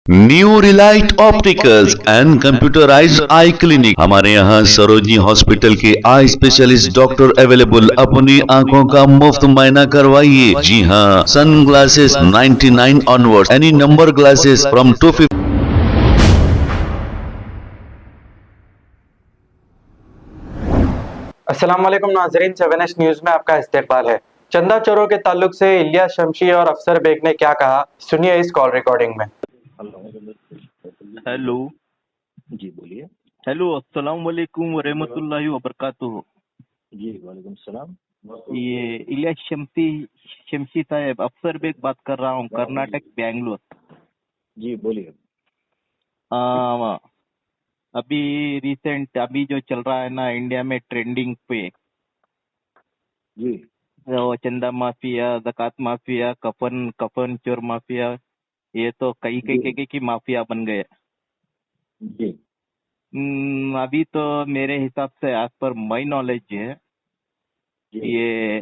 New Relight opticals and computerised I clinic. हमारे यहाँ Sarojini hospital के आई स्पेशलिस्ट डॉक्टर अवेलेबल। अपनी आंखों का मुफ्त मुआयना करवाइए। जी हाँ, sun glasses 99 onward, any number glasses from 250। अस्सलाम वालेकुम नाजरीन, 7S न्यूज में आपका इस्तकबाल है। चंदा चोरों के ताल्लुक से इलियास शमशी और अफसर बेग ने क्या कहा, सुनिए इस कॉल रिकॉर्डिंग में। हेलो। जी बोलिए। हेलो, अस्सलाम वालेकुम वरहमतुल्लाहि वबरकातुहू। जी वालेकुम सलाम। ये इलियास शमशी साहब, अफसर बेग बात कर रहा हूँ, कर्नाटक बेंगलोर। जी बोलिए। अभी रिसेंट अभी जो चल रहा है ना इंडिया में ट्रेंडिंग पे, जी वो चंदा माफिया, ज़कात माफिया, कफन चोर माफिया, ये तो कई की माफिया बन गए। जी अभी तो मेरे हिसाब से एज पर माई नॉलेज है, जी ये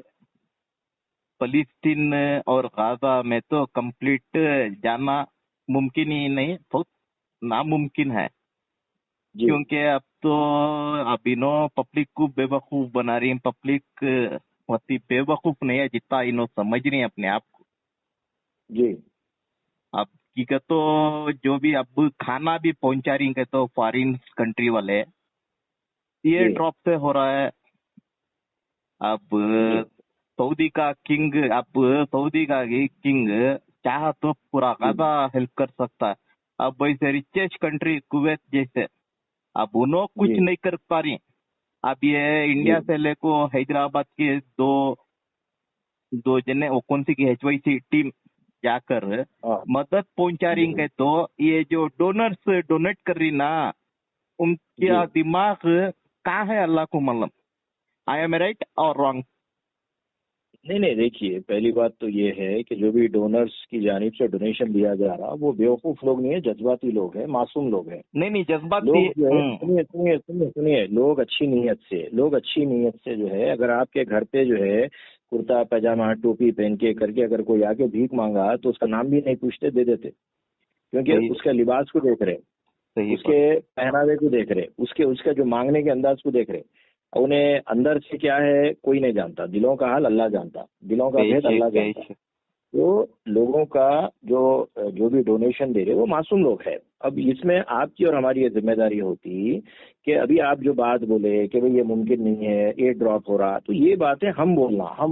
फलस्तीन और गाजा में तो कंप्लीट जाना मुमकिन ही नहीं, बहुत नामुमकिन है। जी क्योंकि अब तो अभिनो पब्लिक को बेवकूफ बना रही है। पब्लिक होती बेवकूफ नहीं है जितना इन्हों समझ रही है अपने आप को। जी अब की तो जो भी अब खाना भी पहुंचा रही है तो फॉरिन कंट्री वाले, ये जी ड्रॉप से हो रहा है। अब जी सऊदी का किंग चाह तो पूरा गाजा हेल्प कर सकता है। अब वैसे रिचेस्ट कंट्री कुवैत जैसे, अब उन्होंने कुछ जी नहीं कर पा रही। अब ये जी इंडिया से लेको हैदराबाद के दो दो जने, वो कौन सी की HYC टीम जाकर हाँ मदद पहुंचा रही है। तो ये जो डोनर्स डोनेट कर रही ना, उनका जी दिमाग कहाँ है अल्लाह को मालूम। आई एम राइट और रॉन्ग? नहीं नहीं, देखिए पहली बात तो ये है कि जो भी डोनर्स की जानिब से डोनेशन दिया जा रहा वो बेवकूफ लोग नहीं है, जज्बाती लोग हैं, मासूम लोग हैं। नहीं जज्बाती। लोग जो है, सुनिए सुनिए सुनिए सुनिए, लोग अच्छी नीयत से जो है, अगर आपके घर पे जो है कुर्ता पैजामा टोपी पहन के करके अगर कोई आके भीख मांगा तो उसका नाम भी नहीं पूछते, दे देते। क्योंकि सही उसके लिबास को देख रहे, सही बात। उसके पहनावे को देख रहे, उसके उसका जो मांगने के अंदाज को देख रहे। उन्हें अंदर से क्या है कोई नहीं जानता, दिलों का हाल अल्लाह जानता, दिलों का भेद अल्लाह जानता। बेशक। तो लोगों का जो जो भी डोनेशन दे रहे वो मासूम लोग हैं। अब इसमें आपकी और हमारी ये जिम्मेदारी होती कि अभी आप जो बात बोले कि भाई ये मुमकिन नहीं है, ये ड्रॉप हो रहा, तो ये बातें हम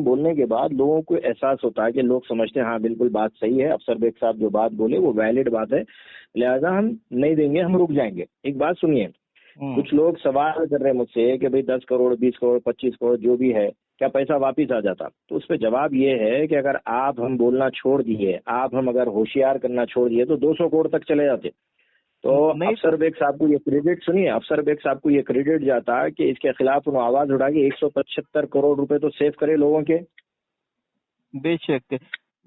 बोलने के बाद लोगों को एहसास होता है कि लोग समझते हैं हाँ बिल्कुल बात सही है, अफसर बेग साहब जो बात बोले वो वैलिड बात है, लिहाजा हम नहीं देंगे, हम रुक जाएंगे। एक बात सुनिए, कुछ लोग सवाल कर रहे हैं मुझसे कि भाई 10 करोड़ 20 करोड़ 25 करोड़ जो भी है, क्या पैसा वापिस आ जाता? तो उस पर जवाब ये है कि अगर आप हम बोलना छोड़ दिए, आप हम अगर होशियार करना छोड़ दिए तो 200 करोड़ तक चले जाते। तो नहीं अफसर बेग साहब को ये क्रेडिट, सुनिए, अफसर बेग साहब को ये क्रेडिट जाता कि इसके खिलाफ उन्होंने आवाज उठा के 175 करोड़ रुपए तो सेव करे लोगों के। बेशक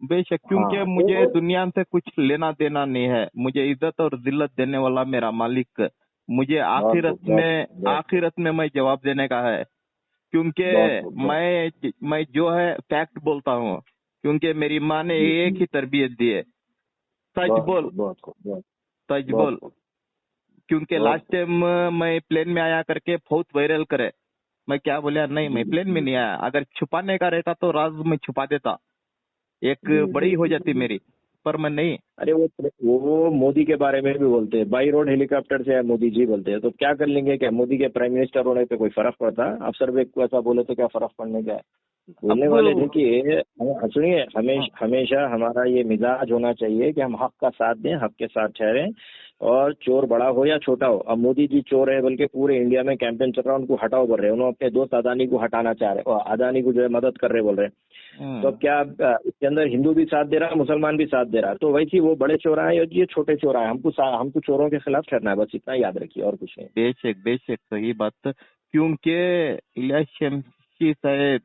बेशक, क्योंकि हाँ मुझे तो दुनिया से कुछ लेना देना नहीं है। मुझे इज्जत और जिल्लत देने वाला मेरा मालिक, मुझे बहुत खूब, आखिरत में मैं जवाब देने का है। क्योंकि बहुत खूब, मैं जो है फैक्ट बोलता हूँ, क्योंकि मेरी माँ ने एक ही तरबियत दी है, सच बोल, बहुत खूब, सच बहुत बोल। खूब, क्योंकि बहुत लास्ट टाइम मैं प्लेन में आया करके बहुत वायरल करे, मैं क्या बोला, नहीं मैं प्लेन में नहीं आया। अगर छुपाने का रहता तो राज में छुपा देता, एक बड़ी हो जाती मेरी, पर मैं नहीं। अरे वो मोदी के बारे में भी बोलते हैं, बाई रोड हेलीकॉप्टर से मोदी जी बोलते हैं, तो क्या कर लेंगे? क्या मोदी के प्राइम मिनिस्टर होने पे कोई फर्क पड़ता? अफसर बेग को ऐसा बोले तो क्या फर्क पड़ने का है? बोलने वाले अब देखिए, सुनिए, हमेशा हमारा ये मिजाज होना चाहिए कि हम हक का साथ दें, हक के साथ ठहरें, और चोर बड़ा हो या छोटा हो। अब मोदी जी चोर है बल्कि पूरे इंडिया में कैंपेन चल रहा है, उनको हटाओ बोल रहे हैं, उन्होंने अपने दोस्त अदानी को हटाना चाह रहे हैं, अदानी को जो है मदद कर रहे बोल रहे हैं। तो अब क्या इसके अंदर हिंदू भी साथ दे रहा है, मुसलमान भी साथ दे रहा है? तो वैसे वो बड़े चोर आए और ये छोटे चोर आए, हमको चोरों के खिलाफ ठहरना है, बस इतना याद रखिए, और कुछ नहीं। बेशक बेशक, सही बात। क्योंकि इलियास शमशी साहब,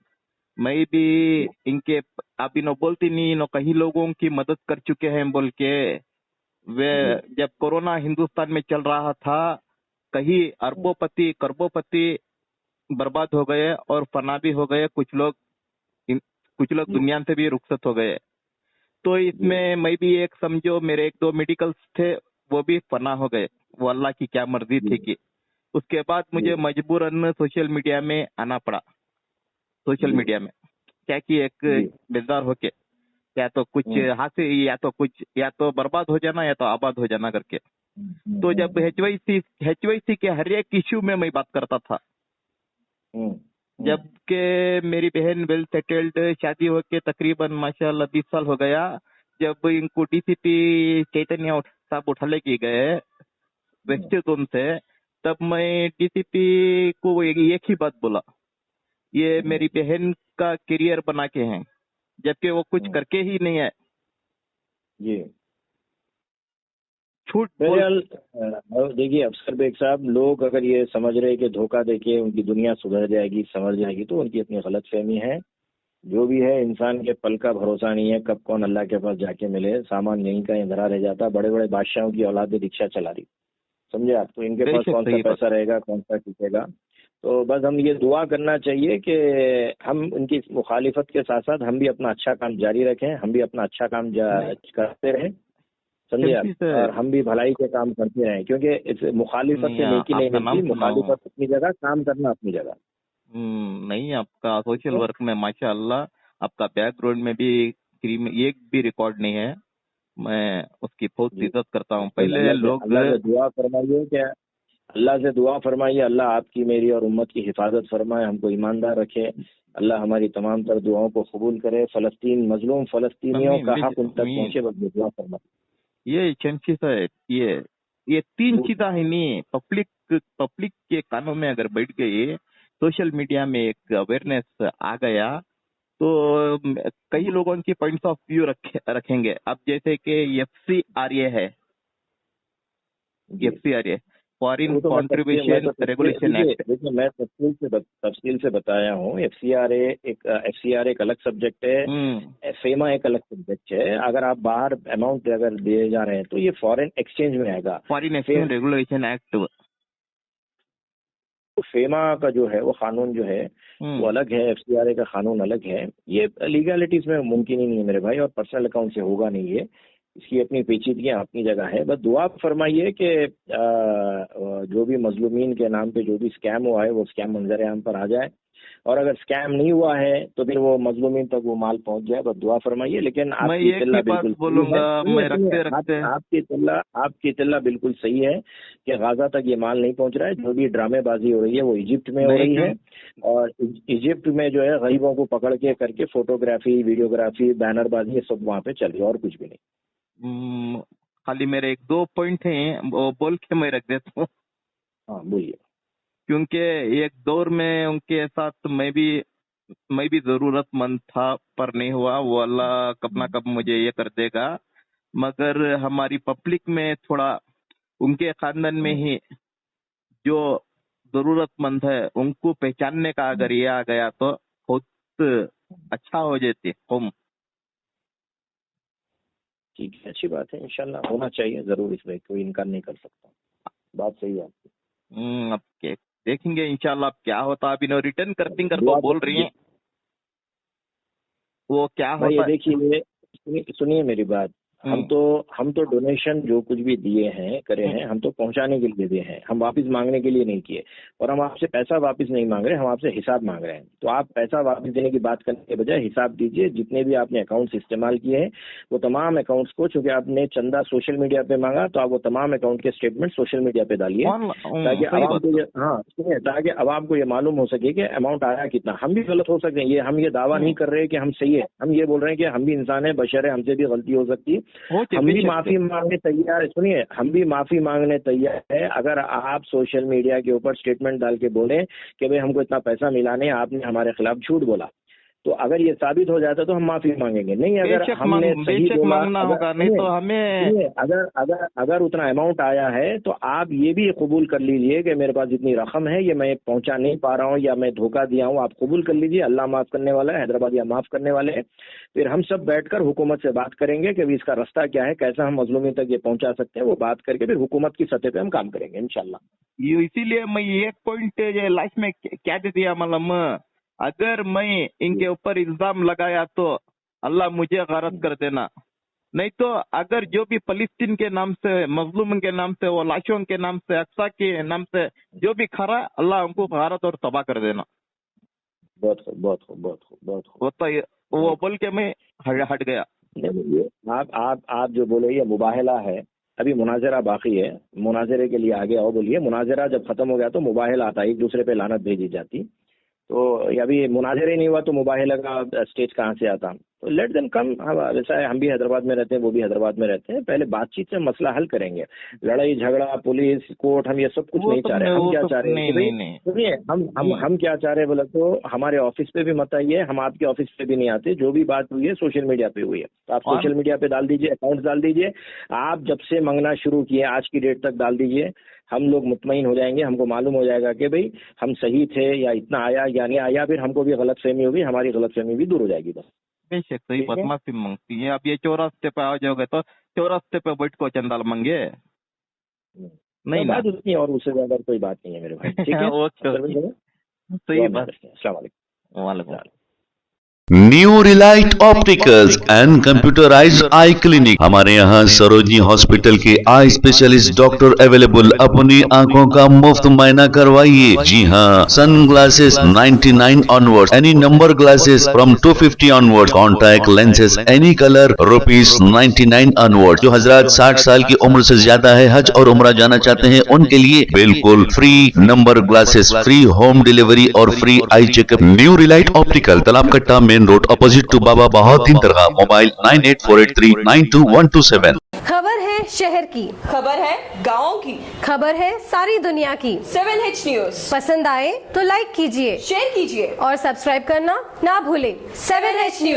मैं भी इनके अभी नो बोलती नहीं, नो कई लोगों की मदद कर चुके हैं बोल के। वे जी जब कोरोना हिंदुस्तान में चल रहा था, कहीं अरबोपति करोड़पति बर्बाद हो गए और फना भी हो गए, कुछ लोग दुनिया से भी रुखसत हो गए। तो जी इसमें मैं भी एक, समझो मेरे एक दो मेडिकल्स थे, वो भी फना हो गए। वो अल्लाह की क्या मर्जी थी कि उसके बाद मुझे मजबूरन सोशल मीडिया में आना पड़ा। सोशल जी। मीडिया में क्या कि एक जी। बेजार होके या तो कुछ हासिल या तो बर्बाद हो जाना या तो आबाद हो जाना करके। तो जब एचवाईसी के हर एक इश्यू में मैं बात करता था। जब के मेरी बहन वेल सेटल्ड, शादी होके तकरीबन माशाल्लाह 20 साल हो गया। जब इनको डीसीपी चैतन्य साहब उठा के गए वेस्ट जोन से, तब मैं डीसीपी को एक ही बात बोला, ये मेरी बहन का करियर बना के हैं, जबकि वो कुछ करके ही नहीं है। जी। झूठ बहरहाल देखिए अफसर बेग साहब, लोग अगर ये समझ रहे कि धोखा देके उनकी दुनिया सुधर जाएगी, संवर जाएगी, तो उनकी अपनी गलत फहमी है। जो भी है, इंसान के पल का भरोसा नहीं है, कब कौन अल्लाह के पास जाके मिले। सामान यहीं का धरा रह जाता। बड़े बड़े बादशाहों की औलाद रिक्शा चला रही, समझे आप? तो इनके पास कौन सा पैसा रहेगा, कौन सा टिकेगा? तो बस हम ये दुआ करना चाहिए कि हम उनकी मुखालिफत के साथ साथ हम भी अपना अच्छा काम जारी रखें, हम भी अपना अच्छा काम करते रहें, समझे आप? और हम भी भलाई के काम करते रहें, क्योंकि इस मुखालिफत से नेकी नहीं मिलती। मुखालिफत अपनी जगह, काम करना अपनी जगह। नहीं, आपका सोशल वर्क में माशाअल्लाह, आपका बैकग्राउंड में भी एक भी रिकॉर्ड नहीं है। मैं उसकी बहुत इज्जत करता हूँ। पहले लोग अल्लाह से दुआ फरमाइए कि अल्लाह से दुआ फरमाइए, अल्लाह आपकी, मेरी और उम्मत की हिफाजत फरमाए, हमको ईमानदार रखे। अल्लाह हमारी तमाम तर दुआओं को कबूल करे। फलस्तीन मजलूम फलस्तीनियों का हक उन तक पहुंचे, बस दुआ फरमाए। ये चंची है, ये 3 चीज़ा है नहीं। पब्लिक के कानों में अगर बैठ गई, सोशल मीडिया में एक अवेयरनेस आ गया, तो कई लोगों की पॉइंट्स ऑफ व्यू रखेंगे। अब जैसे कि FCRA है, FCRA foreign contribution regulation act. देखिए मैं तफसील से बताया हूँ। FCRA एक अलग सब्जेक्ट है, फेमा एक अलग सब्जेक्ट है। अगर आप बाहर अमाउंट अगर दिए जा रहे हैं तो ये फॉरेन एक्सचेंज में आएगा। Foreign exchange regulation act. FEMA का जो है वो कानून जो है वो अलग है, FCRA का कानून अलग है। ये लीगलिटीज में मुमकिन ही नहीं है मेरे भाई, और पर्सनल अकाउंट से होगा नहीं ये। इसकी अपनी पेचीदगियां अपनी जगह है। बस दुआ फरमाइए कि जो भी मजलूमीन के नाम पे जो भी स्कैम हुआ है वो स्कैम मंजर आम पर आ जाए, और अगर स्कैम नहीं हुआ है तो फिर वो मजलूमीन तक वो माल पहुंच जाए। बस दुआ फरमाइए। लेकिन आपकी तिल्ला बिल्कुल आपकी तिल्ला बिल्कुल सही है कि गाजा तक ये माल नहीं पहुंच रहा है। जो भी ड्रामेबाजी हो रही है वो इजिप्ट में हो रही है, और इजिप्ट में जो है गरीबों को पकड़ के करके फोटोग्राफी, वीडियोग्राफी, बैनरबाजी, ये सब वहाँ पे चल रही है, और कुछ भी नहीं। खाली मेरे 1-2 पॉइंट हैं, वो बोल के मैं रख देता हूँ। हाँ बोलिए। क्योंकि एक दौर में उनके साथ मैं भी जरूरतमंद था, पर नहीं हुआ। वो अल्लाह कब ना कब मुझे ये कर देगा। मगर हमारी पब्लिक में थोड़ा, उनके खानदान में ही जो जरूरतमंद है उनको पहचानने का अगर ये आ गया तो बहुत अच्छा हो जाती कौम। ठीक है, अच्छी बात है, इंशाल्लाह होना चाहिए जरूर, इसमें कोई इनकार नहीं कर सकता। बात सही है आपकी। अब देखेंगे इंशाल्लाह क्या होता। अभी नो रिटर्न करती तो बोल रही हैं, वो क्या होता है। देखिए सुनिए मेरी बात। हम तो डोनेशन जो कुछ भी दिए हैं, करे हैं, हम तो पहुंचाने के लिए दिए हैं, हम वापस मांगने के लिए नहीं किए। और हम आपसे पैसा वापस नहीं मांग रहे, हम आपसे हिसाब मांग रहे हैं। तो आप पैसा वापस देने की बात करने के बजाय हिसाब दीजिए। जितने भी आपने अकाउंट्स इस्तेमाल किए हैं वो तमाम अकाउंट्स को, चूंकि आपने चंदा सोशल मीडिया पे मांगा, तो आप वो तमाम अकाउंट के स्टेटमेंट सोशल मीडिया पे डालिए, ताकि आवाम को ताकि आवाम को ये मालूम हो सके कि अमाउंट आया कितना। हम भी गलत हो सकते हैं, हम ये दावा नहीं कर रहे कि हम सही है। हम ये बोल रहे हैं कि हम भी इंसान है, बशर है, हमसे भी गलती हो सकती है। हम भी माफी मांगने तैयार, सुनिए, हम भी माफी मांगने तैयार है। अगर आप सोशल मीडिया के ऊपर स्टेटमेंट डाल के बोले कि भाई हमको इतना पैसा मिला नहीं, आपने हमारे खिलाफ झूठ बोला, तो अगर ये साबित हो जाता तो हम माफी मांगेंगे। नहीं, अगर हमने सही बोला, नहीं तो हमें अगर उतना अमाउंट आया है तो आप ये भी कबूल कर लीजिए कि मेरे पास इतनी रकम है, ये मैं पहुंचा नहीं पा रहा हूँ या मैं धोखा दिया हूँ। आप कबूल कर लीजिए, अल्लाह माफ करने वाला है, हैदराबादिया माफ करने वाले हैं। फिर हम सब बैठकर हुकूमत से बात करेंगे कि इसका रास्ता क्या है, कैसा हम मजलूमी तक ये पहुंचा सकते हैं। वो बात करके फिर हुकूमत की सतह पे हम काम करेंगे इंशाल्लाह। इसीलिए मैं एक पॉइंट लाइफ में क्या दे दिया, मतलब अगर मैं इनके ऊपर इल्जाम लगाया तो अल्लाह मुझे गारत कर देना। नहीं तो अगर जो भी फलस्तीन के नाम से, मजलूम के नाम से, वो लाशों के नाम से, अक्सा के नाम से जो भी खरा, अल्लाह हमको भारत और तबाह कर देना। बहुत खूब, बहुत खूब, बहुत खूब, बहुत खूब। वो तो वो बोल के मैं हट गया। नहीं, ये आप जो बोले ये मुबाहला है। अभी मुनाजरा बाकी है, मुनाजरे के लिए आगे आओ बोलिए। मुनाजरा जब खत्म हो गया तो मुबाहला आता, एक दूसरे पे लानत भेजी जाती। तो अभी मुनाजरे नहीं हुआ तो मुबाहला का स्टेज कहाँ से आता? तो लेट देम कम। वैसा है, हम भी हैदराबाद में रहते हैं, वो भी हैदराबाद में रहते हैं। पहले बातचीत से मसला हल करेंगे। लड़ाई झगड़ा, पुलिस, कोर्ट, हम ये सब कुछ नहीं चाह रहे। हम क्या चाह रहे हैं? सुनिए, हम क्या चाह रहे हैं बोला तो हमारे ऑफिस पे भी मत आइए, हम आपके ऑफिस पे भी नहीं आते। जो भी बात हुई है सोशल मीडिया पे हुई है, तो आप सोशल मीडिया पे डाल दीजिए, अकाउंट डाल दीजिए। आप जब से मंगना शुरू किए आज की डेट तक डाल दीजिए। हम लोग मुतमईन हो जाएंगे, हमको मालूम हो जाएगा कि भाई हम सही थे या इतना आया या नहीं आया। फिर हमको भी गलतफहमी होगी, हमारी गलतफहमी भी दूर हो जाएगी। बस बेशक सही बदमाशी मांगती है। अब ये चौरास्ते पे आ जाओगे तो चौरास्ते पे बैठ को चंदा मांगे नहीं ना। बात उतनी और उससे ज्यादा कोई बात नहीं है मेरे भाई। ठीक है, सही बात। अस्सलाम वालेकुम। वालेकुम। New Relight opticals and computerised I clinic. हमारे यहाँ सरोजनी हॉस्पिटल के आई स्पेशलिस्ट डॉक्टर अवेलेबल। अपनी आंखों का मुफ्त मायना करवाइए। जी हाँ, sun glasses 99 onward, any number glasses from 250 onward, contact lenses any colour ₹99 onward. जो हजरात 60 साल की उम्र से ज्यादा है, हज और उम्रा जाना चाहते हैं, उनके लिए बिल्कुल free number glasses, free home delivery और free eye checkup. New relight optical, Talab Katta, main road, opposite to Baba Bahauddin दरगाह। मोबाइल 9848392127। खबर है शहर की, खबर है गाँव की, खबर है सारी दुनिया की। 7H न्यूज पसंद आए तो लाइक कीजिए, शेयर कीजिए और सब्सक्राइब करना ना भूलें। 7H news.